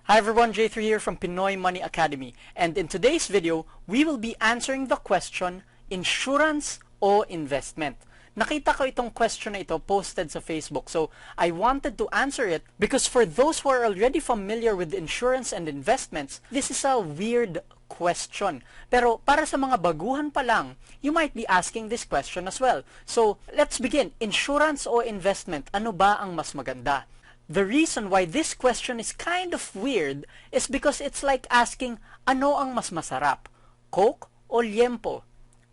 Hi everyone, J3 here from Pinoy Money Academy, and in today's video, we will be answering the question, insurance o investment? Nakita ko itong question na ito posted sa Facebook, so I wanted to answer it because for those who are already familiar with insurance and investments, this is a weird question. Pero para sa mga baguhan pa lang, you might be asking this question as well. So let's begin. Insurance o investment, ano ba ang mas maganda? The reason why this question is kind of weird is because it's like asking, ano ang mas masarap? Coke o liempo?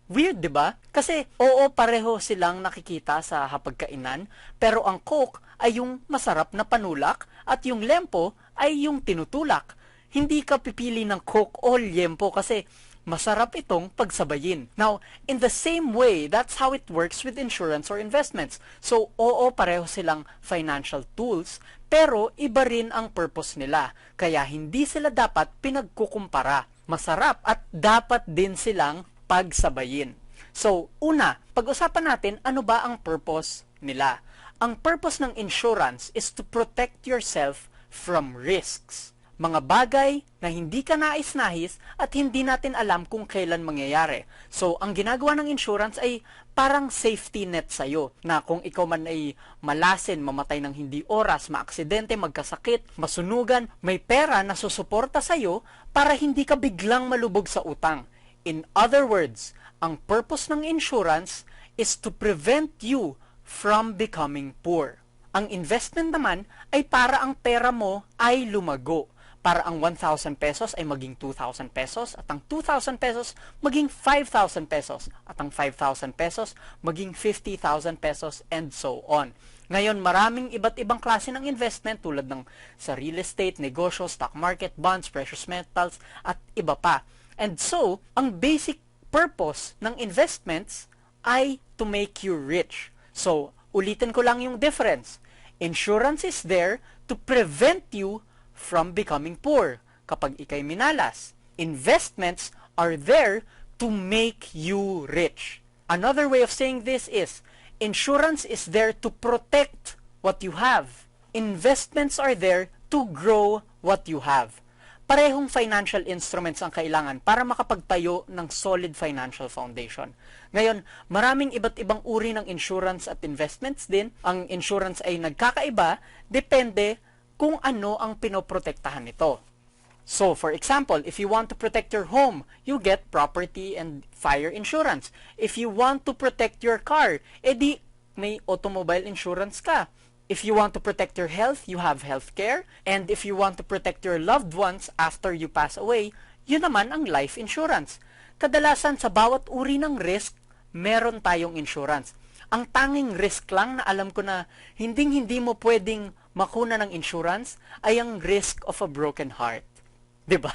Weird, di ba? Kasi oo, pareho silang nakikita sa hapagkainan, pero ang Coke ay yung masarap na panulak at yung liempo ay yung tinutulak. Hindi ka pipili ng Coke o liempo kasi masarap itong pagsabayin. Now, in the same way, that's how it works with insurance or investments. So, oo, pareho silang financial tools, pero iba rin ang purpose nila. Kaya hindi sila dapat pinagkukumpara. Masarap at dapat din silang pagsabayin. So, una, pag-usapan natin ano ba ang purpose nila. Ang purpose ng insurance is to protect yourself from risks. Mga bagay na hindi ka nais-nais at hindi natin alam kung kailan mangyayari. So, ang ginagawa ng insurance ay parang safety net sa'yo na kung ikaw man ay malasin, mamatay ng hindi oras, maaksidente, magkasakit, masunugan, may pera na susuporta sa'yo para hindi ka biglang malubog sa utang. In other words, ang purpose ng insurance is to prevent you from becoming poor. Ang investment naman ay para ang pera mo ay lumago. Para ang 1,000 pesos ay maging 2,000 pesos at ang 2,000 pesos maging 5,000 pesos at ang 5,000 pesos maging 50,000 pesos and so on. Ngayon, maraming iba't ibang klase ng investment tulad ng sa real estate, negosyo, stock market, bonds, precious metals at iba pa. And so, ang basic purpose ng investments ay to make you rich. So, ulitin ko lang yung difference. Insurance is there to prevent you from becoming poor kapag ikay minalas. Investments are there to make you rich. Another way of saying this is, insurance is there to protect what you have. Investments are there to grow what you have. Parehong financial instruments ang kailangan para makapagtayo ng solid financial foundation. Ngayon, maraming iba't ibang uri ng insurance at investments din. Ang insurance ay nagkakaiba, depende kung ano ang pinoprotektahan nito. So, for example, if you want to protect your home, you get property and fire insurance. If you want to protect your car, edi may automobile insurance ka. If you want to protect your health, you have healthcare. And if you want to protect your loved ones after you pass away, yun naman ang life insurance. Kadalasan sa bawat uri ng risk, meron tayong insurance. Ang tanging risk lang na alam ko na hindi mo pwedeng makuna ng insurance ay ang risk of a broken heart. Diba?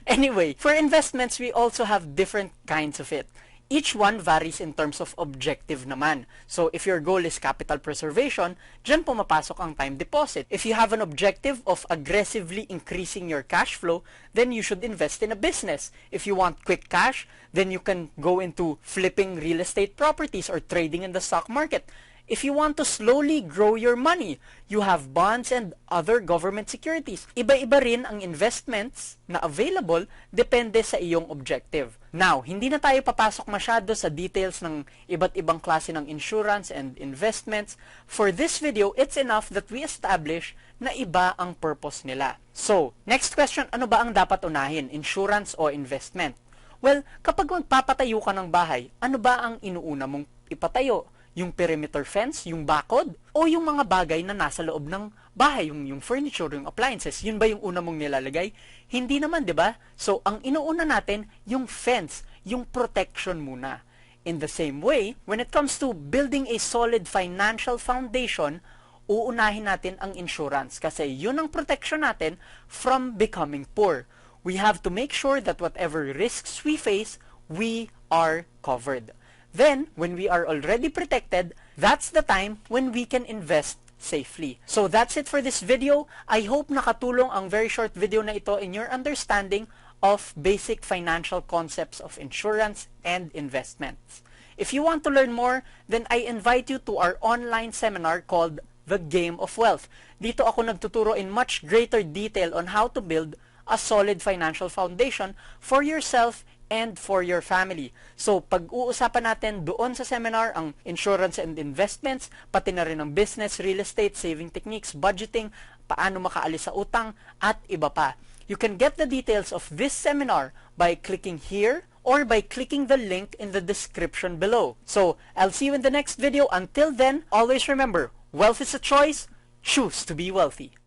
Anyway, for investments, we also have different kinds of it. Each one varies in terms of objective naman. So, if your goal is capital preservation, dyan pumapasok ang time deposit. If you have an objective of aggressively increasing your cash flow, then you should invest in a business. If you want quick cash, then you can go into flipping real estate properties or trading in the stock market. If you want to slowly grow your money, you have bonds and other government securities. Iba-iba rin ang investments na available depende sa iyong objective. Now, hindi na tayo papasok masyado sa details ng iba't ibang klase ng insurance and investments. For this video, it's enough that we establish na iba ang purpose nila. So, next question, ano ba ang dapat unahin? Insurance o investment? Well, kapag magpapatayo ka ng bahay, ano ba ang inuuna mong ipatayo? Yung perimeter fence, yung bakod, o yung mga bagay na nasa loob ng bahay, yung furniture, yung appliances, yun ba yung una mong nilalagay? Hindi naman, di ba? So, ang inuuna natin, yung fence, yung protection muna. In the same way, when it comes to building a solid financial foundation, uunahin natin ang insurance kasi yun ang protection natin from becoming poor. We have to make sure that whatever risks we face, we are covered. Then, when we are already protected, that's the time when we can invest safely. So that's it for this video. I hope nakatulong ang very short video na ito in your understanding of basic financial concepts of insurance and investments. If you want to learn more, then I invite you to our online seminar called the game of wealth. Dito ako nagtuturo in much greater detail on how to build a solid financial foundation for yourself and for your family. So, pag-uusapan natin doon sa seminar ang insurance and investments, pati na rin ang business, real estate, saving techniques, budgeting, paano makaalis sa utang, at iba pa. You can get the details of this seminar by clicking here or by clicking the link in the description below. So, I'll see you in the next video. Until then, always remember, wealth is a choice. Choose to be wealthy.